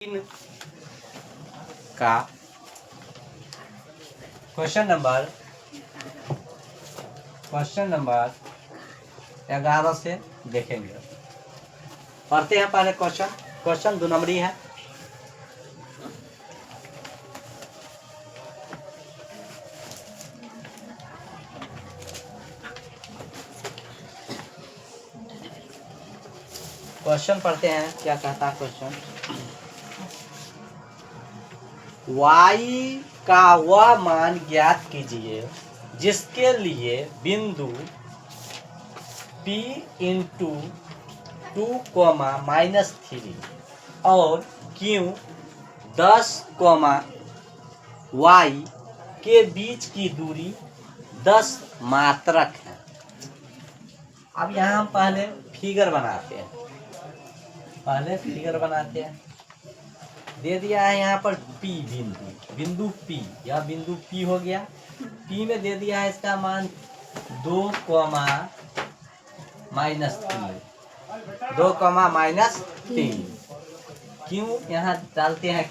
3 का question number 11 से देखेंगे। पढ़ते हैं पहले क्वेश्चन 2 नंबरी है। क्वेश्चन पढ़ते हैं, क्या कहता है क्वेश्चन। y का वह मान ज्ञात कीजिए जिसके लिए बिंदु P इंटू 2,-3 और Q 10, y के बीच की दूरी 10 मात्रक है। अब यहाँ हम पहले फिगर बनाते हैं। दे दिया है यहाँ पर P बिंदु P, यह बिंदु P हो गया। P में दे दिया है इसका मान 2, -3 Q यहाँ डालते हैं।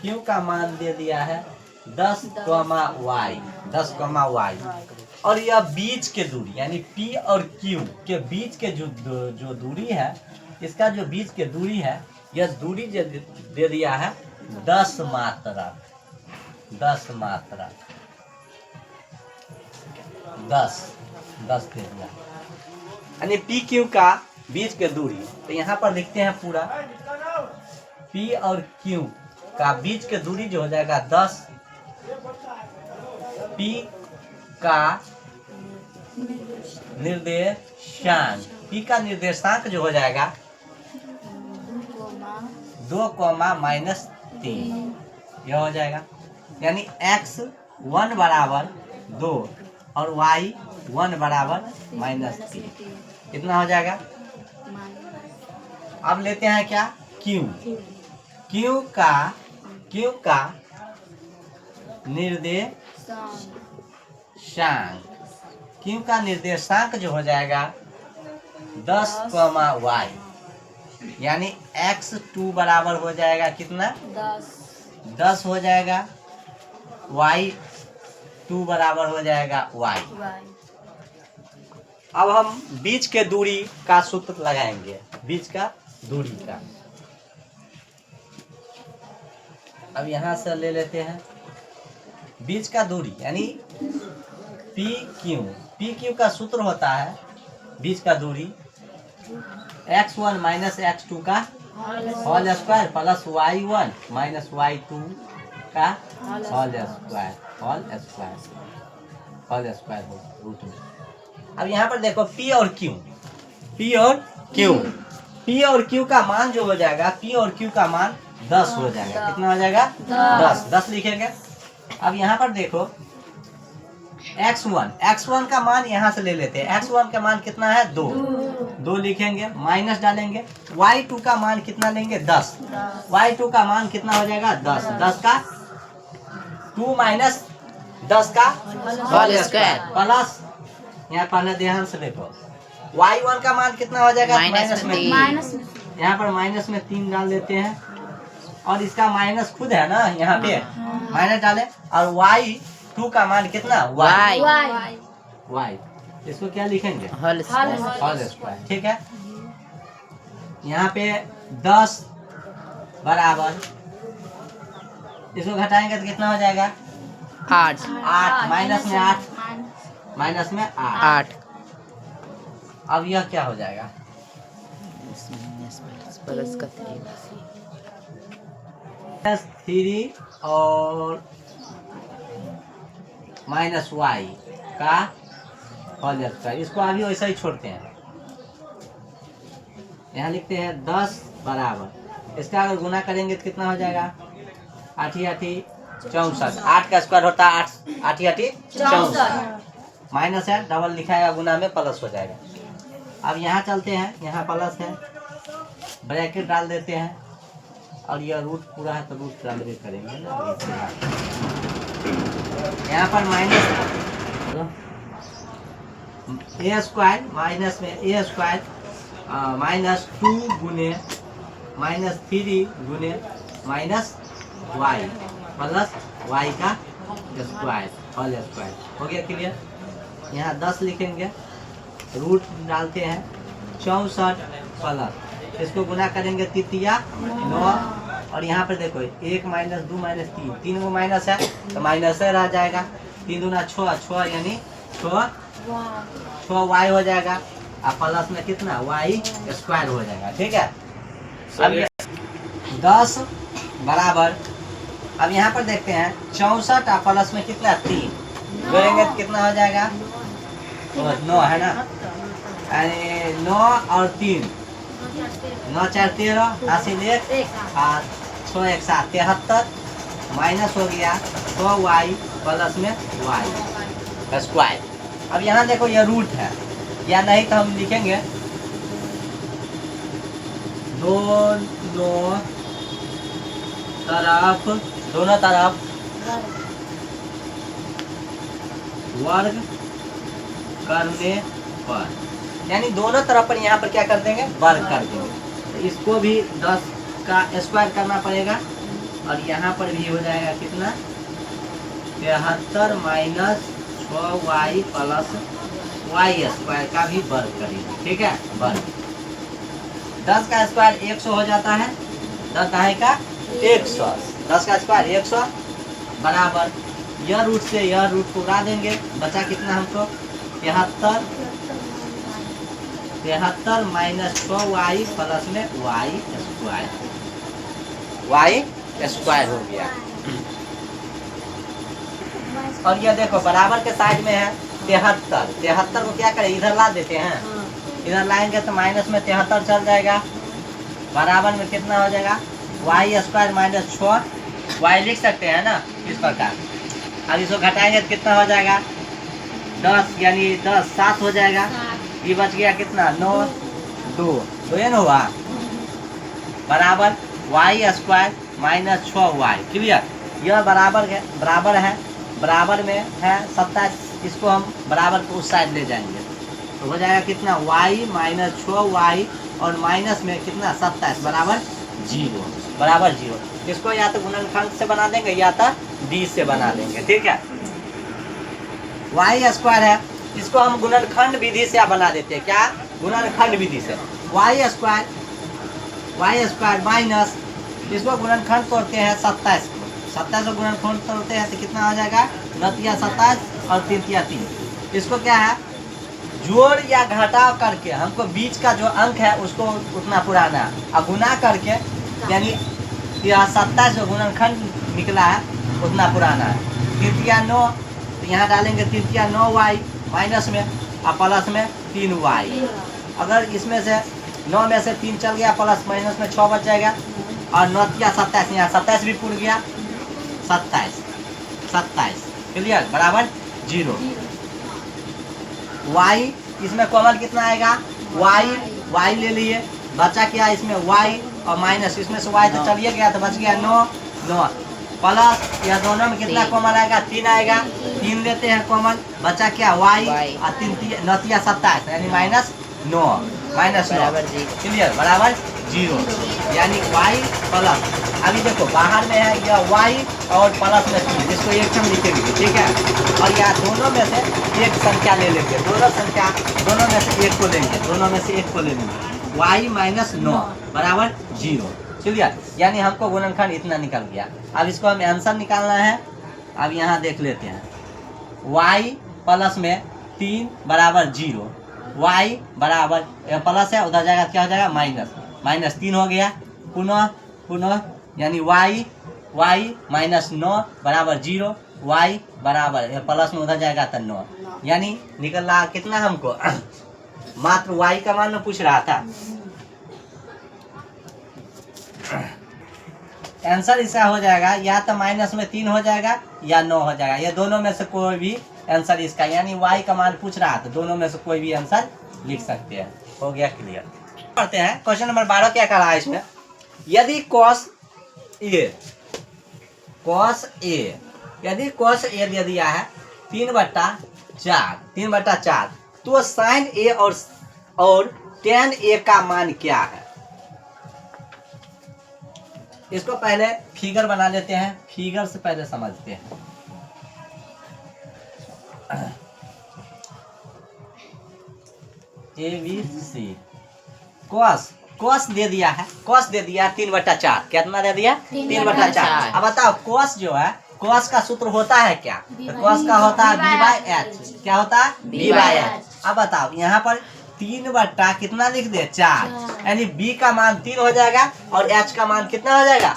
Q का मान दे दिया है 10, y और यह बीच के दूरी यानी P और Q के बीच के जो दूरी है, इसका जो बीच के दूरी है, यह दूरी दे दिया है 10 मात्रक 10 दे दिया यानी पी क्यू का बीच के दूरी। तो यहाँ पर लिखते हैं पूरा पी और क्यू का बीच के दूरी जो हो जाएगा 10। पी का निर्देशांक जो हो जाएगा 2, -3 यह हो जाएगा। यानी x1 बराबर 2 और y1 बराबर -3 कितना हो जाएगा। अब लेते हैं क्या Q का निर्देशांक जो हो जाएगा 10, y यानी x2 बराबर हो जाएगा कितना 10 हो जाएगा। y2 बराबर हो जाएगा y। अब हम बीच के दूरी का सूत्र लगाएंगे, बीच का दूरी का। अब यहाँ से ले लेते हैं बीच का दूरी यानी PQ का सूत्र होता है बीच का दूरी x1 - x2 का whole square plus y1 - y2 का होल स्क्वायर हो रूट में। अब यहाँ पर देखो P और Q का मान जो हो जाएगा, P और Q का मान 10 हो जाएगा। कितना हो जाएगा 10 लिखेंगे। अब यहाँ पर देखो x1 का मान यहाँ से ले लेते हैं। x1 का मान कितना है 2 लिखेंगे, माइनस डालेंगे। y2 का मान कितना लेंगे 10। y2 का मान कितना हो जाएगा 10 का 2 - 10 का होल स्क्वायर प्लस, यहाँ पहले ध्यान से देखो y1 का मान कितना हो जाएगा माइनस में 3। यहाँ पर माइनस में 3 डाल देते हैं और इसका माइनस खुद है ना, यहाँ पे माइनस डाले। और y2 का मान कितना y इसको क्या लिखेंगे होल स्क्वायर। ठीक है। यहाँ पे 10 बराबर, इसको घटाएंगे तो कितना हो जाएगा 8 माइनस में 8। अब यह क्या हो जाएगा -3 और -y का होल स्क्वायर। इसको अभी वैसा ही छोड़ते हैं। यहाँ लिखते हैं 10 बराबर, इसका अगर गुना करेंगे तो कितना हो जाएगा 8 × 64। 8 का स्क्वायर होता है 8 × 64 माइनस है, डबल लिखाएगा, गुना में प्लस हो जाएगा। अब यहाँ चलते हैं, यहाँ प्लस है, ब्रैकेट डाल देते हैं और यह रूट पूरा है तो रूट डालवे करेंगे ना। यहाँ पर माइनस a स्क्वायर माइनस में a स्क्वायर -2 गुने -3 गुने माइनस वाई प्लस वाई का स्क्वायर होल स्क्वायर। हो गया क्लियर। यहाँ 10 लिखेंगे, रूट डालते हैं 64 प्लस इसको गुना करेंगे तृतीया 9 और यहाँ पर देखो 1 माइनस 2 माइनस 3 तीन को माइनस है तो माइनस है रह जाएगा। 3 दूना 6 यानी 6 वाई हो जाएगा और प्लस में कितना वाई स्क्वायर हो जाएगा। ठीक है। अब 10 बराबर अब यहाँ पर देखते हैं 64 और प्लस में कितना 3 जोड़ेंगे तो कितना हो जाएगा 9 है ना। 9 और 3 9 4 13 हासिल 1 6 1 7 73 माइनस हो गया 100 वाई प्लस में वाई स्क्वायर। अब यहाँ देखो ये रूट है या नहीं तो हम लिखेंगे दोनों तरफ वर्ग करने पर, यानी दोनों तरफ पर यहाँ पर क्या कर देंगे वर्ग कर देंगे। तो इसको भी 10 का स्क्वायर करना पड़ेगा और यहाँ पर भी हो जाएगा कितना 73 minus 6 y plus y square का भी वर्ग करेंगे। ठीक है। वर्ग 10 का स्क्वायर 100 हो जाता है, 10 दहाई का 100, 10 का स्क्वायर 100 बराबर यह रूट से यह रूट को उड़ा देंगे, बचा कितना हमको 73 माइनस 6 वाई प्लस में वाई स्क्वायर हो गया। और यह देखो बराबर के साइड में है 73 को क्या करें इधर ला देते हैं, इधर लाएंगे तो माइनस में 73 चल जाएगा, बराबर में कितना हो जाएगा वाई स्क्वायर माइनस 6 वाई लिख सकते हैं ना इस प्रकार। अब इसको घटाएंगे तो कितना हो जाएगा 10 यानी 10 7 हो जाएगा। ये बच गया कितना 9 2 तो ये ना हुआ बराबर y square minus 6 y. Clear. यह बराबर है बराबर में है 27, इसको हम बराबर को उस साइड ले जाएंगे तो हो जाएगा कितना वाई माइनस 6 वाई और माइनस में कितना 27 बराबर 0 इसको या तो गुणनखंड से बना देंगे या तो डी से बना देंगे। ठीक है। वाई स्क्वायर है इसको हम गुणनखंड विधि से बना देते हैं। क्या गुणनखंड विधि से वाई स्क्वायर माइनस इसको गुणनखंड तोड़ते हैं 27 को गुणनखंड तोड़ते हैं तो कितना हो जाएगा 9 27 और 3 इसको क्या है जोड़ या घटाव करके हमको बीच का जो अंक है उसको उतना पुराना है और गुना करके यानी यह 27 जो गुणनखंड निकला है उतना पुराना है। 9 तो यहाँ डालेंगे 9 वाई माइनस में और प्लस में 3 वाई। अगर इसमें से 9 में से 3 चल गया प्लस माइनस में 6 बच जाएगा और 9 27 यहाँ 27 भी पूर्ण गया 27 क्लियर बराबर 0। वाई इसमें कॉमन कितना आएगा वाई ले लिए, बचा क्या इसमें वाई और माइनस इसमें से वाई तो चलिए गया तो बच गया 9 प्लस यह दोनों में कितना कॉमन आएगा 3 आएगा, 3 लेते हैं कॉमन, बचा क्या वाई और 3 9 27 यानी माइनस 9 क्लियर बराबर 0 यानी वाई प्लस। अभी देखो बाहर में है यह वाई और प्लस में 3 जिसको एक हम लिखेंगे। ठीक है। और यह दोनों में से एक संख्या ले लेंगे, दोनों में से एक को ले लेंगे वाई माइनस 9 बराबर 0 क्लियर। यानी हमको गुणनखंड इतना निकल गया। अब इसको हमें आंसर निकालना है। अब यहाँ देख लेते हैं वाई प्लस में 3 बराबर 0 वाई बराबर प्लस है उधर जाएगा क्या हो जाएगा माइनस 3 हो गया पुनः यानी वाई माइनस 9 बराबर 0 वाई बराबर प्लस में उधर जाएगा तो 9 यानी निकल रहा कितना हमको मात्र वाई का मान में पूछ रहा था। आंसर इसका हो जाएगा या तो माइनस में 3 हो जाएगा या 9 हो जाएगा, ये दोनों में से कोई भी आंसर इसका, यानी वाई का मान पूछ रहा था दोनों में से कोई भी आंसर लिख सकते हैं। हो गया क्लियर। पढ़ते हैं क्वेश्चन नंबर 12 क्या कह रहा है इसमें। यदि cos A यदि cos A दे दिया है 3/4 तो sin A और tan A का मान क्या है। इसको पहले फिगर बना लेते हैं, फिगर से पहले समझते हैं। ABC कॉस, कॉस दे दिया है, कॉस दे दिया 3/4। कितना दे दिया? 3/4। अब बताओ कॉस जो है, कॉस का सूत्र होता है क्या? तो कॉस का होता है b/h। क्या होता है? b/h। अब बताओ यहाँ पर 3 कितना लिख दे? 4, यानी b का मान 3 हो जाएगा और h का मान कितना हो जाएगा?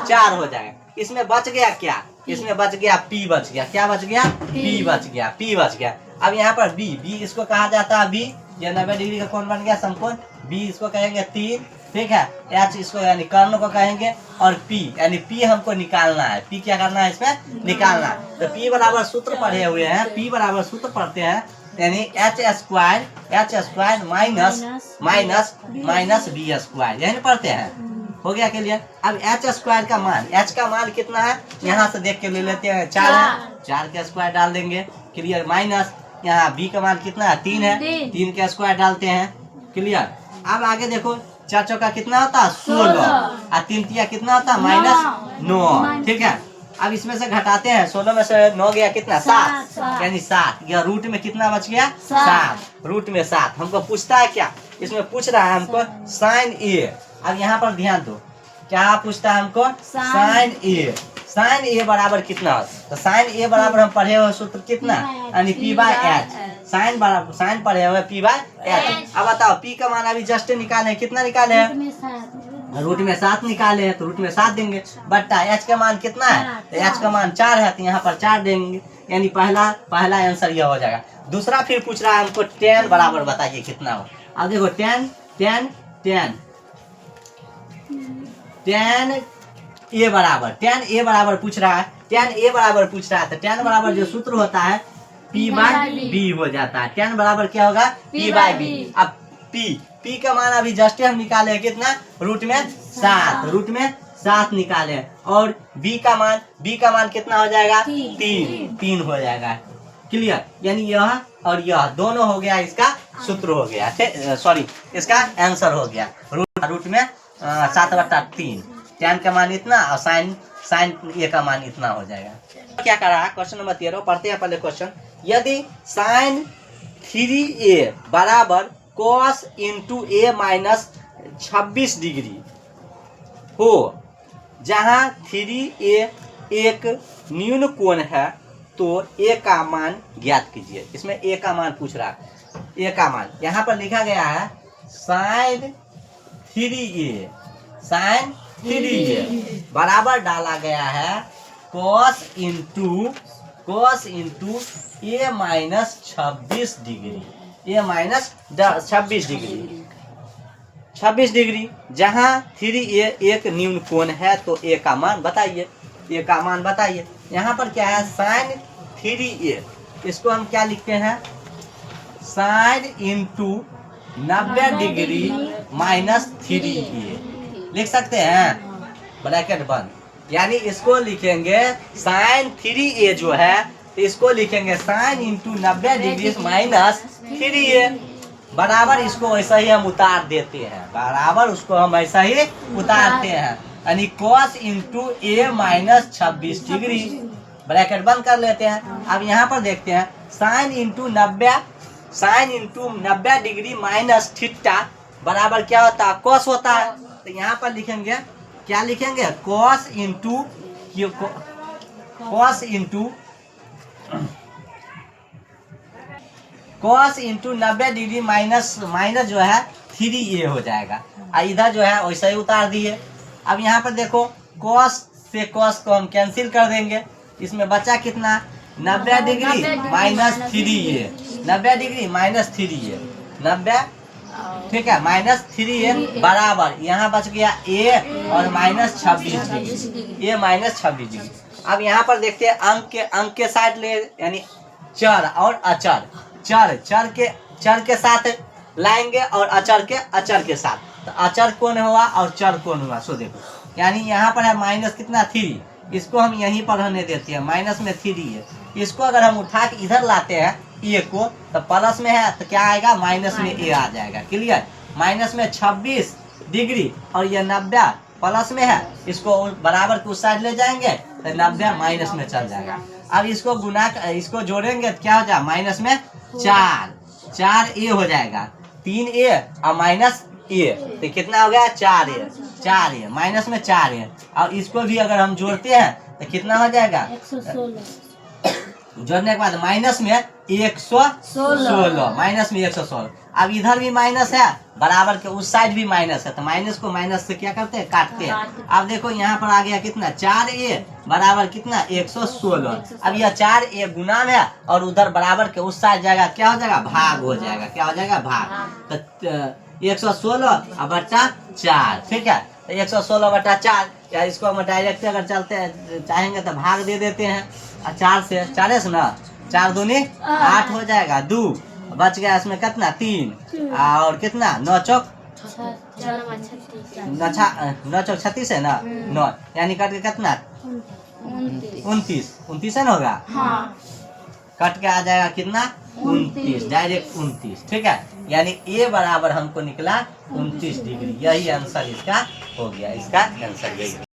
4 हो जाएगा। इसमें बच गया क्या? इसमें बच गया p बच गया। क्या बच गया? p बच गया, p बच गया। अब यहाँ पर b इसको कहा जाता है b, ये 90 डिग्री का कोण बन गया समकोण। b इसको कहेंगे 3, ठीक है। h इसको यानी कर्ण को कहेंगे, और p यानी p हमको निकालना है। p क्या करना है? इसमें निकालना है। तो p बराबर सूत्र पढ़े हुए हैं, p बराबर सूत्र पढ़ते हैं, यानी h² माइनस b², यही पढ़ते हैं। हो गया क्लियर? अब h² का मान, h का मान कितना है यहाँ से देख के ले लेते हैं, 4 है, 4 का स्क्वायर डाल देंगे, क्लियर। माइनस यहाँ b का मान कितना है? 3 है, 3 का स्क्वायर डालते हैं, क्लियर। अब आगे देखो, 4 चौका कितना होता है? 16, और 3 तिया कितना होता है? -9, ठीक है। अब इसमें से घटाते हैं, 16 में से 9 गया कितना? 7, यानी 7। यह रूट में कितना बच गया? 7, रूट में 7। हमको पूछता है क्या? इसमें पूछ रहा है हमको sin a। अब यहाँ पर ध्यान दो, क्या पूछता है हमको? sin a। sin a बराबर कितना? तो sin a बराबर हम पढ़े हुए सूत्र कितना, यानी p/h। sin बराबर, sin पढ़े हुए p/h। अब बताओ p का मान अभी जस्ट निकाले, कितना निकाले हैं? रूट में 7 निकाले हैं, तो रूट में 7 देंगे, बट्टा h का मान कितना है? तो h का मान 4 है, तो यहाँ पर 4 देंगे, यानी पहला आंसर यह हो जाएगा। दूसरा फिर पूछ रहा है हमको tan बराबर बताइए कितना हो। अब देखो tan a बराबर पूछ रहा है, tan a बराबर पूछ रहा है, तो tan बराबर जो सूत्र होता है p/b हो जाता है। tan बराबर क्या होगा? p/b। अब p का मान अभी जस्ट हम निकाले हैं, कितना? रूट में 7, रूट में 7 निकाले, और b का मान कितना हो जाएगा? 3 हो जाएगा, क्लियर। यानी यह और यह दोनों हो गया, इसका सूत्र हो गया, सॉरी इसका आंसर हो गया। रूट में 7/3, tan का मान इतना और sin a का मान इतना हो जाएगा। क्या करा? क्वेश्चन नंबर 13 पढ़ते हैं पहले क्वेश्चन। यदि sin 3a बराबर cos into a minus 26 degree हो, जहाँ 3a एक न्यून कोण है, तो a का मान ज्ञात कीजिए। इसमें a का मान पूछ रहा है। a का मान यहाँ पर लिखा गया है sin 3a बराबर डाला गया है cos into a minus 26 degree, a minus 26 degree, जहाँ 3a एक न्यून कोण है, तो a का मान बताइए। a का मान बताइए। यहाँ पर क्या है? sin 3a, इसको हम क्या लिखते हैं? sin into 90 degree minus 3a लिख सकते हैं, ब्रैकेट बंद। यानी इसको लिखेंगे sin 3a जो है, तो इसको लिखेंगे sin into 90 degree minus 3a बराबर, इसको वैसा ही हम उतार देते हैं, बराबर उसको हम ऐसा ही उतारते हैं, यानी cos into a minus 26 degree, bracket बंद कर लेते हैं। अब यहाँ पर देखते हैं sin into 90 degree minus theta बराबर क्या होता है? cos होता है। तो यहाँ पर लिखेंगे, क्या लिखेंगे? cos इंटू 90 डिग्री माइनस जो है 3a हो जाएगा, और इधर जो है वैसा ही उतार दिए। अब यहाँ पर देखो, cos से cos को हम कैंसिल कर देंगे, इसमें बचा कितना? 90 degree minus 3a, 90 degree minus 3a, 90, ठीक है, माइनस 3a बराबर यहाँ बच गया a और minus 26 degree, a minus 26 degree. अब यहाँ पर देखते हैं अंक के साथ ले, यानी चर और अचर, चर के साथ लाएंगे और अचर के साथ। तो अचर कौन हुआ और चर कौन हुआ? सो देखो, यानी यहाँ पर है माइनस कितना? 3, इसको हम यहीं पर रहने देते हैं, माइनस में 3 है। इसको अगर हम उठा के इधर लाते हैं ए को, तो प्लस में है तो क्या आएगा? माइनस में ए आ जाएगा, क्लियर। माइनस में 26 डिग्री और ये 90 प्लस में है, इसको बराबर के उस साइड ले जाएंगे तो 90 माइनस में चल जाएगा। अब इसको इसको जोड़ेंगे तो क्या हो जाएगा, माइनस में 4 ए हो जाएगा, 3a और माइनस ए तो कितना हो गया, 4a माइनस में 4a। और इसको भी अगर हम जोड़ते हैं तो कितना हो जाएगा, 116 जोड़ने के बाद माइनस में 116, माइनस में 116। अब इधर भी माइनस है, बराबर के उस साइड भी माइनस है, तो माइनस को माइनस से क्या करते हैं, काटते हैं। अब देखो यहाँ पर आ गया कितना, 4a बराबर कितना, 116। अब यह 4a गुना में और उधर बराबर के उस साइड जाएगा, क्या हो जाएगा, भाग हो जाएगा, क्या हो जाएगा, भाग। तो 116 और बट्टा 4, ठीक है। तो 116 बट्टा 4, या इसको हम डायरेक्ट अगर चलते चाहेंगे तो भाग दे देते हैं, 4 से 4 से ना, 4 दूनी 8 हो जाएगा, 2 बच गया, इसमें कितना 3 और कितना 9 चौक 36 है ना, 9 यानी कट के कितना 29 है ना होगा, कट के आ जाएगा कितना 29, डायरेक्ट 29, ठीक है। यानी ए बराबर हमको निकला 29 डिग्री, यही आंसर इसका हो गया, इसका आंसर यही।